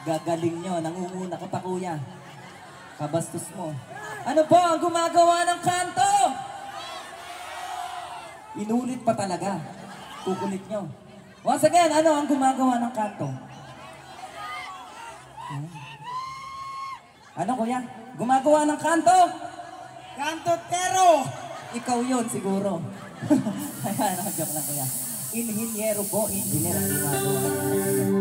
Gagaling nyo, nangunguna ka pa kuya. Kabastos mo. Ano po ang gumagawa ng kanto? Inulit pa talaga. Kukulit nyo. Once again, ano ang gumagawa ng kanto? Ano kuya? Gumagawa ng kanto? Kantotero! Ikaw yun siguro. Ayan, joke lang kuya. Inhinyero po, engineer ang gumagawa.